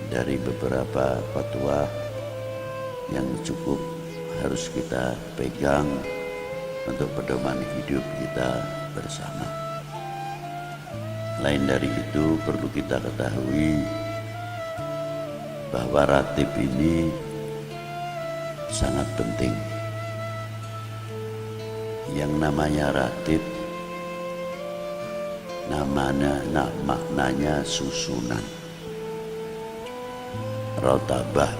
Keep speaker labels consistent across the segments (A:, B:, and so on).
A: dari beberapa fatwa yang cukup harus kita pegang untuk pedoman hidup kita bersama. Lain dari itu, perlu kita ketahui bahwa ratib ini sangat penting. Yang namanya ratib maknanya susunan. Rotabah,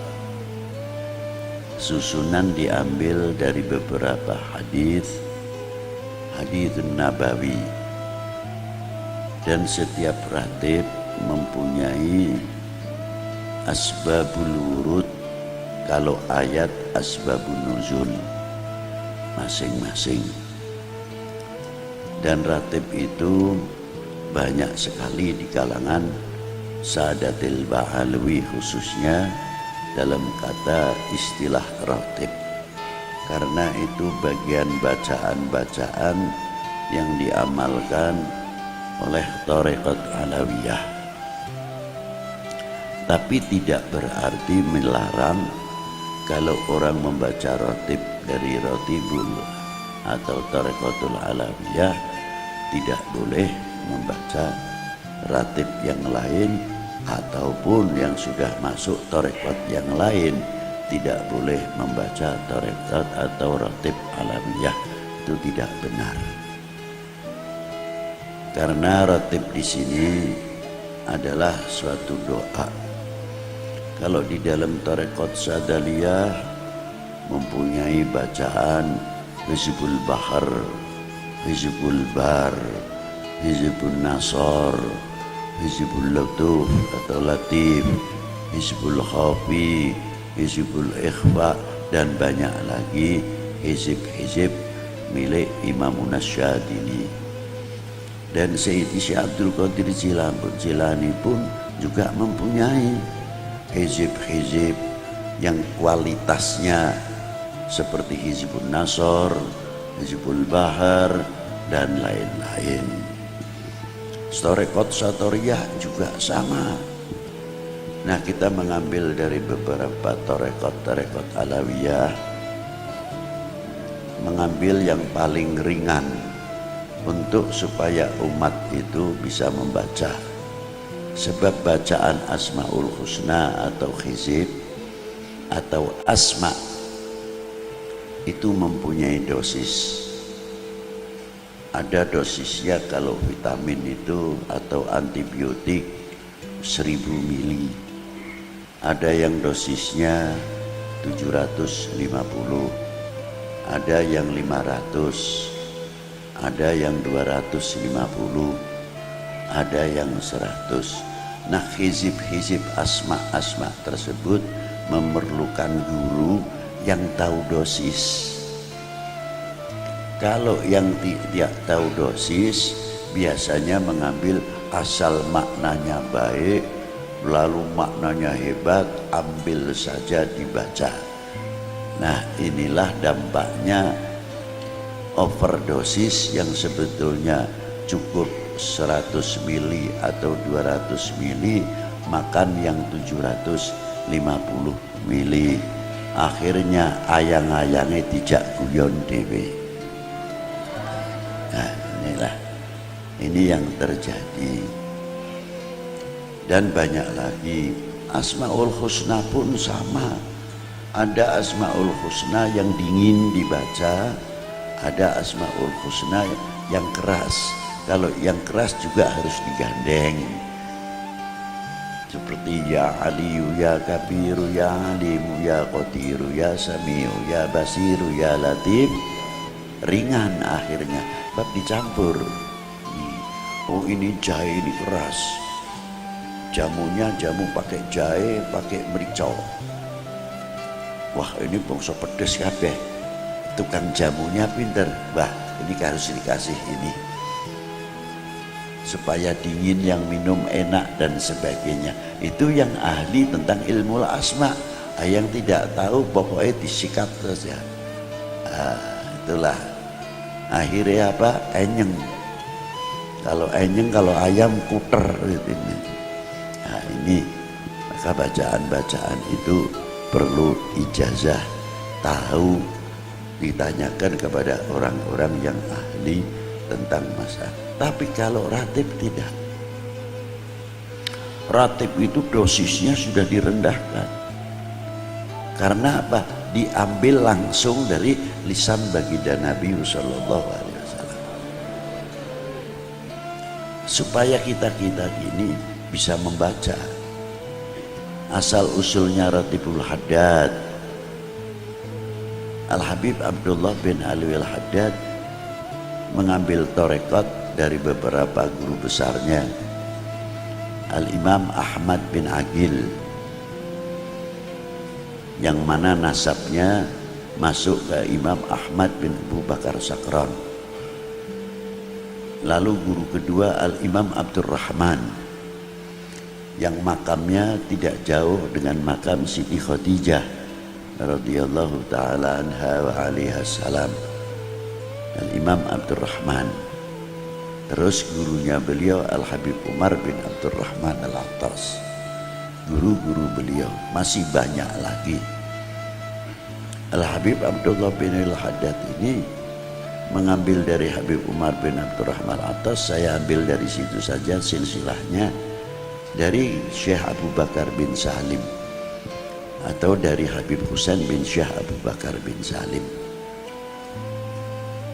A: susunan diambil dari beberapa hadis nabawi, dan setiap ratib mempunyai asbabul wurud, kalau ayat asbabun nuzul masing-masing. Dan ratib itu banyak sekali di kalangan Sadatil Ba'alawi, khususnya dalam kata istilah ratib, karena itu bagian bacaan-bacaan yang diamalkan oleh Thariqat Alawiyah. Tapi tidak berarti melarang kalau orang membaca ratib dari Ratibul atau Thariqatul Alawiyah, tidak boleh membaca ratib yang lain, ataupun yang sudah masuk thariqat yang lain tidak boleh membaca thariqat atau ratib alawiyah. Itu tidak benar, karena ratib di sini adalah suatu doa. Kalau di dalam thariqat Sadaliyah mempunyai bacaan Hizbul Bahar, Hizbul Bar, Hizbul Nasor, Hizbul Latuf atau Latif, Hizbul Khafi, Hizbul Ikhfa, dan banyak lagi hizib-hizib milik Imam Nasyadili. Dan Sayyidi Syekh Abdul Qadir Jilani pun juga mempunyai hizib-hizib yang kualitasnya seperti Hizbul Nasor, Hizbul Bahar, dan lain-lain. Thariqat Satoriyah juga sama. Nah, kita mengambil dari beberapa thariqat alawiyah, mengambil yang paling ringan untuk supaya umat itu bisa membaca. Sebab bacaan Asmaul Husna atau hizib atau asma itu mempunyai dosis. Ada dosisnya kalau vitamin itu atau antibiotik 1000 mili. Ada yang dosisnya 750, ada yang 500, ada yang 250, ada yang 100. Nah, hizib-hizib asma tersebut memerlukan guru yang tahu dosis. Kalau yang tidak tahu dosis biasanya mengambil asal maknanya baik, lalu maknanya hebat, ambil saja dibaca. Nah, inilah dampaknya overdosis yang sebetulnya cukup 100 mili atau 200 mili, makan yang 750 mili. Akhirnya ayang-ayangnya tidak guyon dewe. Nah, ini yang terjadi. Dan banyak lagi. Asmaul Husna pun sama. Ada Asmaul Husna yang dingin dibaca, ada Asmaul Husna yang keras. Kalau yang keras juga harus digandeng, seperti Ya Aliyu, Ya Kabiru, Ya Alimu, Ya Qadiru, Ya Samiu, Ya Basiru, Ya Latif. Ringan akhirnya, bab dicampur. Oh, ini jahe, ini keras. Jamunya jamu pakai jahe, pakai merica. Wah, ini bangsa pedes kabeh. Tukang jamunya pinter. Bah, ini harus dikasih ini supaya dingin, yang minum enak dan sebagainya. Itu yang ahli tentang ilmu asma. Yang tidak tahu pokoknya disikat saja. Itulah akhirnya apa? Enyeng. Kalau enyeng, kalau ayam kuter gitu. Nah, ini Maka bacaan-bacaan itu perlu ijazah, tahu, ditanyakan kepada orang-orang yang ahli tentang masalah. Tapi kalau ratib tidak. Ratib itu dosisnya sudah direndahkan. Karena apa? Diambil langsung dari lisan baginda Nabi sallallahu alaihi wasallam. Supaya kita ini bisa membaca. Asal usulnya Ratibul Haddad. Al-Habib Abdullah bin Alwi Al-Haddad mengambil torekot dari beberapa guru besarnya. Al-Imam Ahmad bin Aqil, yang mana nasabnya masuk ke Imam Ahmad bin Abu Bakar Sakran. Lalu guru kedua Al-Imam Abdurrahman, yang makamnya tidak jauh dengan makam Siti Khadijah radhiyallahu ta'ala anha wa alaiha salam, Al-Imam Abdurrahman. Terus gurunya beliau Al-Habib Umar bin Abdurrahman Al-Attas. Guru-guru beliau masih banyak lagi. Al-Habib Abdullah bin Al-Haddad ini mengambil dari Habib Umar bin Abdurrahman Al-Attas. Saya ambil dari situ saja silsilahnya, dari Syekh Abu Bakar bin Salim atau dari Habib Husain bin Syekh Abu Bakar bin Salim.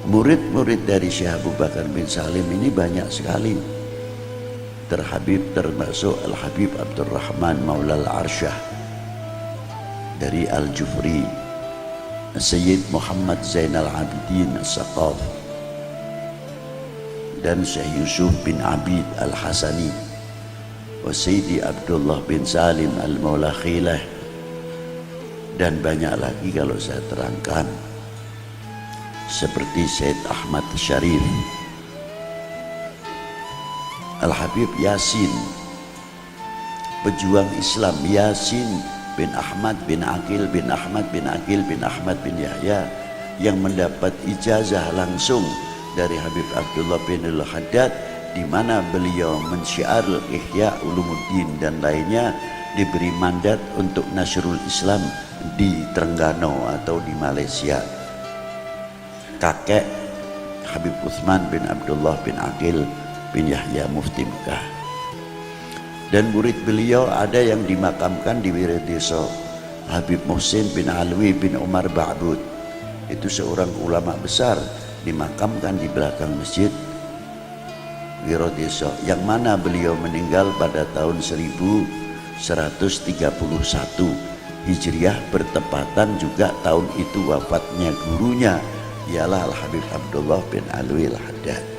A: Murid-murid dari Syekh Abu Bakar bin Salim ini banyak sekali. Termasuk Al-Habib Abdurrahman Maula Al-Arsyah dari Al-Jufri, Sayyid Muhammad Zainal Abidin As-Saqaf, dan Syekh Yusuf bin Abid Al-Hasani, Sayyidi Abdullah bin Salim Al-Maula Khilah, dan banyak lagi kalau saya terangkan, seperti Syed Ahmad Syarif, Al-Habib Yasin, pejuang Islam Yasin bin Ahmad bin Aqil bin Ahmad bin Aqil bin Ahmad bin Yahya, yang mendapat ijazah langsung dari Habib Abdullah bin Al-Haddad, di mana beliau mensyiar Ihya Ulumuddin dan lainnya, diberi mandat untuk Nasrul Islam di Terengganu atau di Malaysia. Kakek Habib Utsman bin Abdullah bin Aqil bin Yahya Mufti Mekah. Dan murid beliau ada yang dimakamkan di Wirideso, Habib Muhsin bin Alwi bin Umar Ba'bud. Itu seorang ulama besar, dimakamkan di belakang masjid Wirideso, yang mana beliau meninggal pada tahun 1131 Hijriah, bertepatan juga tahun itu wafatnya gurunya, ialah Al-Habib Abdullah bin Alwi Al-Haddad.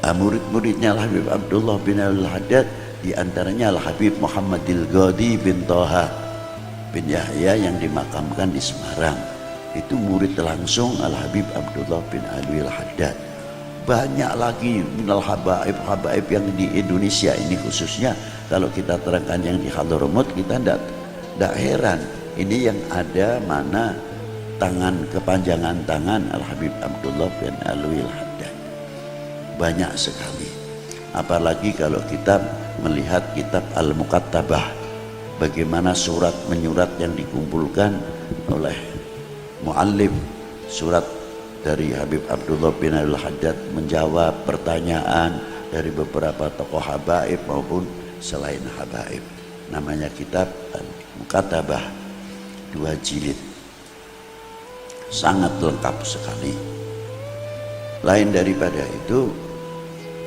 A: Murid-muridnya Al-Habib Abdullah bin Alwi Al-Haddad, diantaranya Al-Habib Muhammadil Ghadi bin Toha bin Yahya yang dimakamkan di Semarang. Itu murid langsung Al-Habib Abdullah bin Alwi Al-Haddad. Banyak lagi minal habaib yang di Indonesia ini, khususnya kalau kita terangkan yang di Hadramaut, kita tidak heran. Ini yang ada mana tangan, kepanjangan tangan Al-Habib Abdullah bin Alwi Al-Haddad. Banyak sekali. Apalagi kalau kita melihat kitab Al-Muqattabah, bagaimana surat menyurat yang dikumpulkan oleh muallif surat dari Habib Abdullah bin Al-Haddad, menjawab pertanyaan dari beberapa tokoh habaib maupun selain habaib. Namanya kitab Al-Muqattabah, 2 jilid, sangat lengkap sekali. Lain daripada itu,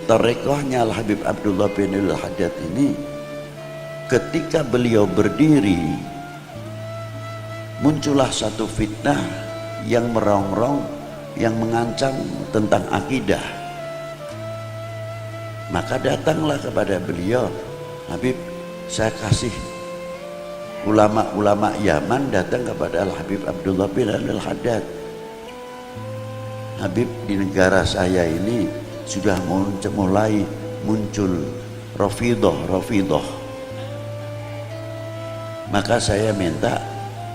A: tarekohnya Al-Habib Abdullah bin Al-Haddad ini, ketika beliau berdiri, muncullah satu fitnah yang merongrong, yang mengancam tentang akidah. Maka datanglah kepada beliau, Habib, saya kasih ulama-ulama Yaman datang kepada Al-Habib Abdullah bin Al-Haddad. Habib, di negara saya ini sudah mulai muncul Rafidah. Maka saya minta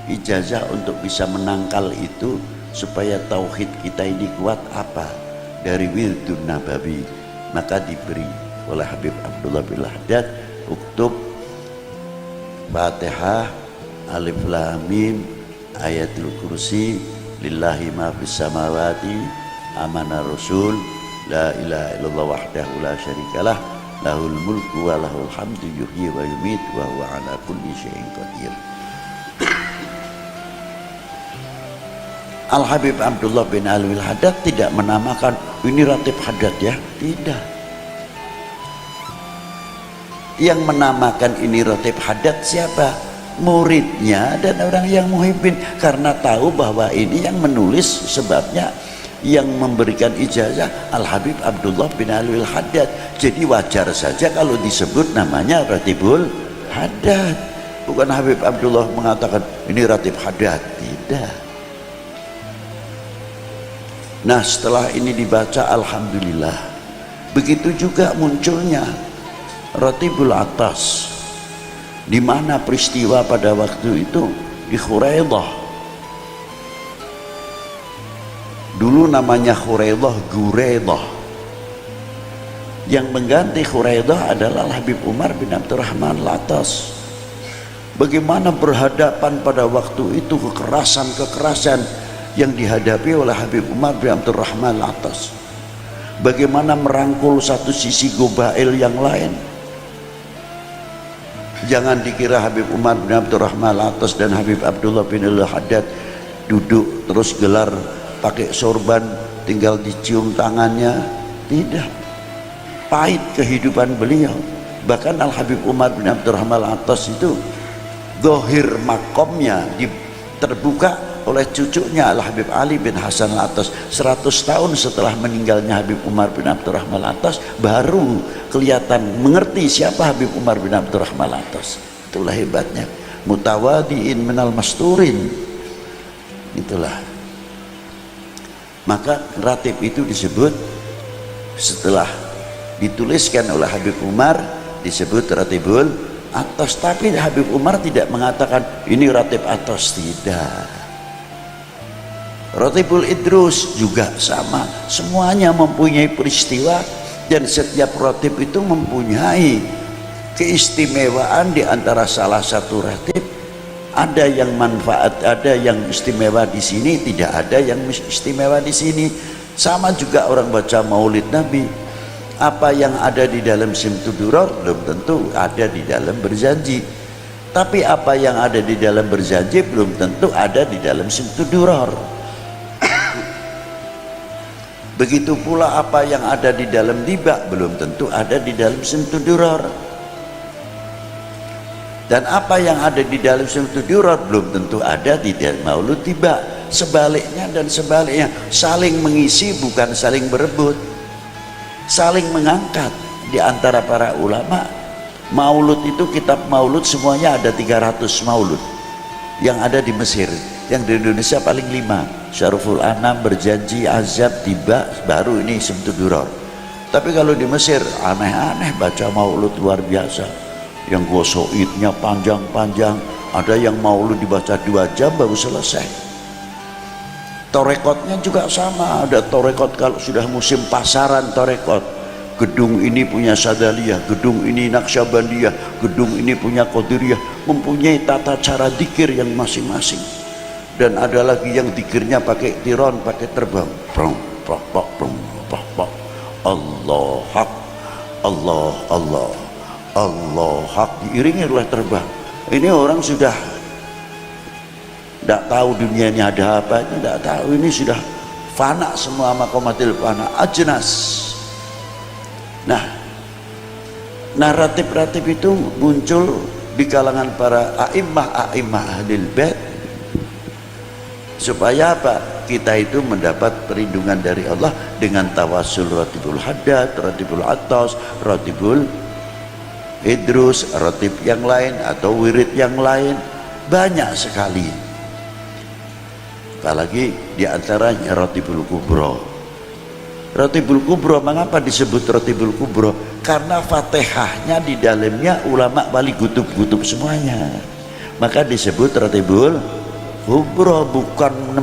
A: ijazah untuk bisa menangkal itu, supaya tauhid kita ini kuat, apa? Dari Wirdun Nabawi. Maka diberi oleh Habib Abdullah bin Haddad, uktub Fatihah Alif Lam Mim Ayatul Kursi lillahi ma fis samawati amana rasul la ilaha illallah wahdahu la syarikalah lahul mulku wa lahul hamdu yuhyi wa yumit wa huwa ala kulli syai'in qadir. Al Habib Abdullah bin Alwi Haddad tidak menamakan ini Ratib Haddad ya, tidak. Yang menamakan ini Ratib Haddad siapa? Muridnya dan orang yang muhibbin, karena tahu bahwa ini yang menulis sebabnya yang memberikan ijazah Al Habib Abdullah bin Alwi Haddad. Jadi wajar saja kalau disebut namanya Ratibul Haddad. Bukan Habib Abdullah mengatakan ini Ratib Haddad, tidak. Nah setelah ini dibaca alhamdulillah, begitu juga munculnya Ratibul Atas, di mana peristiwa pada waktu itu di Khuraidah. Dulu namanya Khuraidah Guraidah. Yang mengganti Khuraidah adalah Habib Umar bin Abdurrahman Al-Atas. Bagaimana berhadapan pada waktu itu kekerasan-kekerasan yang dihadapi oleh Habib Umar bin Abdurrahman Al-Atas. Bagaimana merangkul satu sisi Gobail yang lain. Jangan dikira Habib Umar bin Abdurrahman Al-Atas dan Habib Abdullah bin Al-Haddad duduk terus gelar pakai sorban tinggal dicium tangannya, tidak. Pahit kehidupan beliau. Bahkan Al Habib Umar bin Abdurrahman Al-Atas itu zahir makomnya terbuka oleh cucunya Al Habib Ali bin Hasan Al-Atas. 100 tahun setelah meninggalnya Habib Umar bin Abdurrahman Al-Atas baru kelihatan mengerti siapa Habib Umar bin Abdurrahman Al-Atas. Itulah hebatnya, mutawadiin minal masturin. Itulah. Maka ratib itu disebut setelah dituliskan oleh Habib Umar disebut Ratibul Atas. Tapi Habib Umar tidak mengatakan ini Ratib Atas, tidak. Ratibul Idrus juga sama, semuanya mempunyai peristiwa dan setiap ratib itu mempunyai keistimewaan. Di antara salah satu ratib ada yang manfaat, ada yang istimewa di sini, tidak ada yang istimewa di sini. Sama juga orang baca Maulid Nabi, apa yang ada di dalam Simtudurar belum tentu ada di dalam berjanji, tapi apa yang ada di dalam berjanji belum tentu ada di dalam Simtudurar. Begitu pula apa yang ada di dalam Tiba belum tentu ada di dalam Simtudurar. Dan apa yang ada di dalam Simtudurar belum tentu ada di dalam Maulud Tiba. Sebaliknya dan sebaliknya, saling mengisi bukan saling berebut, saling mengangkat. Di antara para ulama, Maulud itu kitab Maulud semuanya ada 300 Maulud yang ada di Mesir. Yang di Indonesia paling 5, Syaruful Anam, Berjanji, Azab, Tiba, baru ini Simtudurar. Tapi kalau di Mesir aneh-aneh baca Maulud luar biasa. Yang gosoidnya panjang-panjang, ada yang maulud dibaca 2 jam baru selesai. Torekotnya juga sama, ada torekot kalau sudah musim pasaran torekot. Gedung ini punya Sadaliyah, gedung ini Naqsyabandiyah, gedung ini punya Qadiriyah, mempunyai tata cara dzikir yang masing-masing. Dan ada lagi yang dzikirnya pakai tiron, pakai terbang. Allah hak, Allah Allah. Allah hak, diiringi oleh terbang. Ini orang sudah tidak tahu dunia ini ada apa, ini tidak tahu, ini sudah fana semua, maqamatil fana ajnas. Nah ratib-ratib itu muncul di kalangan para a'immah ahlil bait supaya apa? Kita itu mendapat perlindungan dari Allah dengan tawasul Ratibul Haddad, Ratibul Atas, Ratibul Idrus, ratib yang lain atau wirid yang lain, banyak sekali. Apalagi diantaranya Ratibul Kubro. Ratibul Kubro, mengapa disebut Ratibul Kubro? Karena Fatihahnya di dalamnya ulama wali kutub-kutub semuanya, maka disebut Ratibul Kubro. Bukan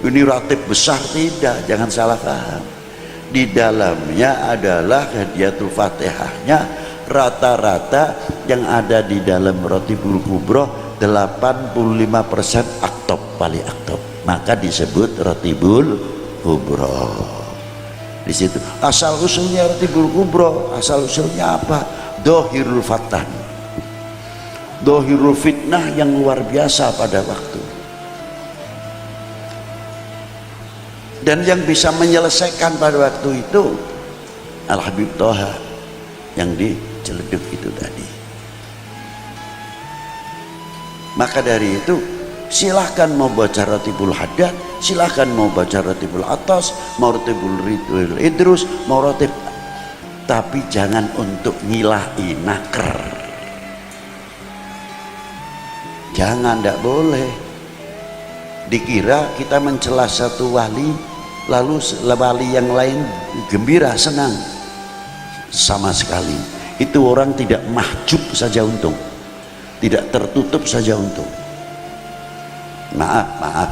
A: ini ratib besar, tidak, jangan salah paham. di dalamnya adalah hadiyatul fatihahnya rata-rata yang ada di dalam Ratibul Kubro 85% aktob, wali aktob, maka disebut Ratibul Kubro. Di situ asal usulnya Ratibul Kubro, asal usulnya apa? Dohirul fatan, dohirul fitnah yang luar biasa pada waktu, dan yang bisa menyelesaikan pada waktu itu Al Habib Toha yang di Ciledug itu tadi. Maka dari itu silahkan mau baca Ratibul Haddad, silahkan mau baca Ratibul Atas, mau Ratibul Idrus, mau Ratib, tapi jangan untuk ngilahi naker. Jangan, tidak boleh. Dikira kita mencela satu wali, lalu wali yang lain gembira, senang. Sama sekali. Itu orang tidak mahjub saja untung, tidak tertutup saja untung. Maaf.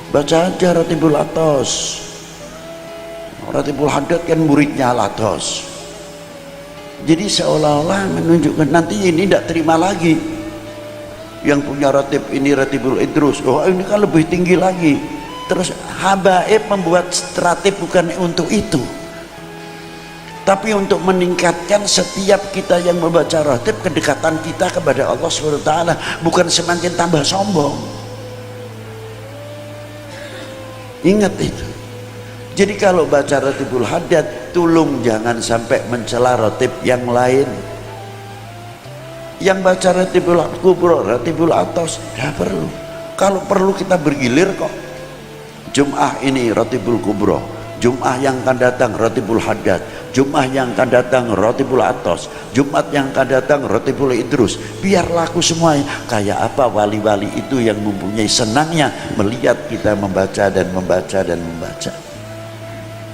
A: Baca aja Ratibul Atas. Ratibul Haddad kan muridnya Al-Atas. Jadi seolah-olah menunjukkan nanti ini tidak terima lagi. Yang punya ratib ini Ratibul Idrus, oh ini kan lebih tinggi lagi. Terus habaib membuat ratib bukan untuk itu, tapi untuk meningkatkan setiap kita yang membaca ratib kedekatan kita kepada Allah SWT, bukan semakin tambah sombong. Ingat itu. Jadi kalau baca Ratibul Haddad, tolong jangan sampai mencela ratib yang lain. Yang baca Ratibul Kubro, Ratibul Atas, tidak perlu. Kalau perlu kita bergilir kok. Jum'ah ini Ratibul Kubro, Jum'ah yang akan datang Ratibul Haddad, Jum'ah yang akan datang Ratibul Atas, Jumat yang akan datang Ratibul Idrus. Biar laku semuanya. Kayak apa wali-wali itu yang mempunyai senangnya melihat kita membaca dan membaca dan membaca.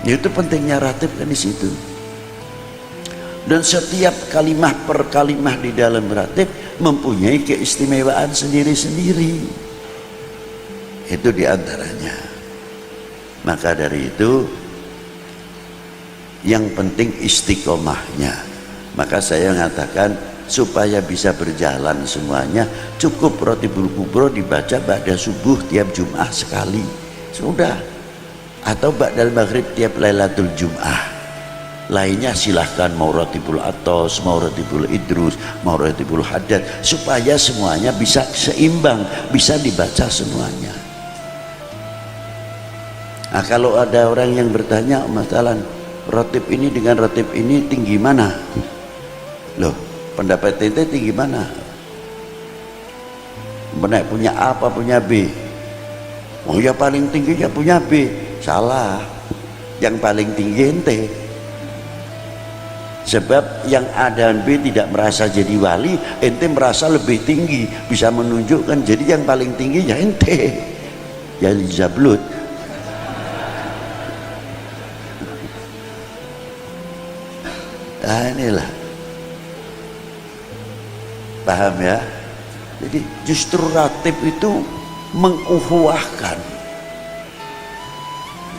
A: Itu pentingnya ratib kan di situ. Dan setiap kalimah per kalimah di dalam ratib mempunyai keistimewaan sendiri-sendiri. Itu diantaranya. Maka dari itu yang penting istiqomahnya. Maka saya mengatakan supaya bisa berjalan semuanya, cukup Ratibul Kubro dibaca ba'da subuh tiap Jum'ah sekali, sudah. Atau ba'dal maghrib tiap Lailatul Jum'ah. Lainnya silahkan mau Ratibul Atas, mau Ratibul Idrus, mau Ratibul Haddad, supaya semuanya bisa seimbang, bisa dibaca semuanya. Nah, kalau ada orang yang bertanya masalah ratib ini dengan ratib ini tinggi mana? Loh, pendapat ente tinggi mana? Benar punya A apa punya B? Oh ya paling tinggi ya punya B. Salah. Yang paling tinggi ente. Sebab yang A dan B tidak merasa jadi wali, ente merasa lebih tinggi, bisa menunjukkan. Jadi yang paling tinggi ya ente, ya Zablut. Nah inilah, paham ya? Jadi justru ratib itu menguhuwahkan.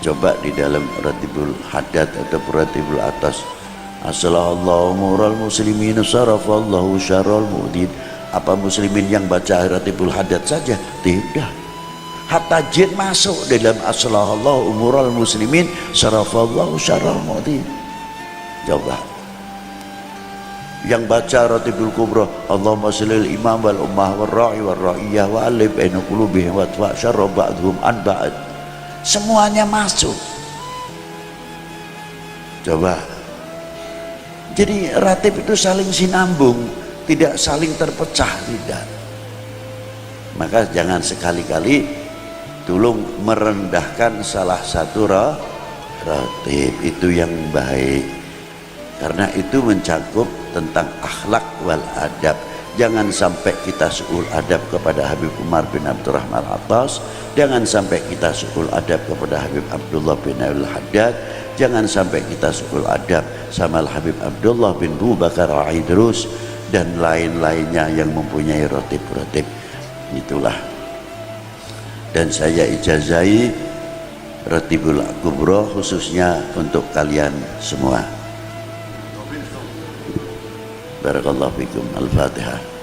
A: Coba di dalam Ratibul Haddad atau Ratibul Atas, Assalamualaikum mural muslimin sarafallahu syarral mudin. Apa muslimin yang baca Ratibul Haddad saja? Tidak. Hatta jin masuk dalam Assalamualaikum mural muslimin sarafallahu syarral mudin. Coba. Yang baca Ratibul Kubro, Allahumma sholli imam wal ummah wal ra'i wal ra'iyah wa alif baina qulubihim wa tfa syarra ba'dhum an ba'd. Semuanya masuk. Coba. Jadi ratib itu saling sinambung, tidak saling terpecah, tidak. Maka jangan sekali-kali tolong merendahkan salah satu ratib, itu yang baik. Karena itu mencakup tentang akhlak wal adab. Jangan sampai kita su'ul adab kepada Habib Umar bin Abdurrahman Atas, jangan sampai kita su'ul adab kepada Habib Abdullah bin Al-Haddad, jangan sampai kita su'ul adab sama Habib Abdullah bin Bu Bakar Idrus dan lain-lainnya yang mempunyai ratib-ratib. Itulah. Dan saya ijazai Ratibul Kubro khususnya untuk kalian semua. Barakallahu fikum. Al-Fatihah.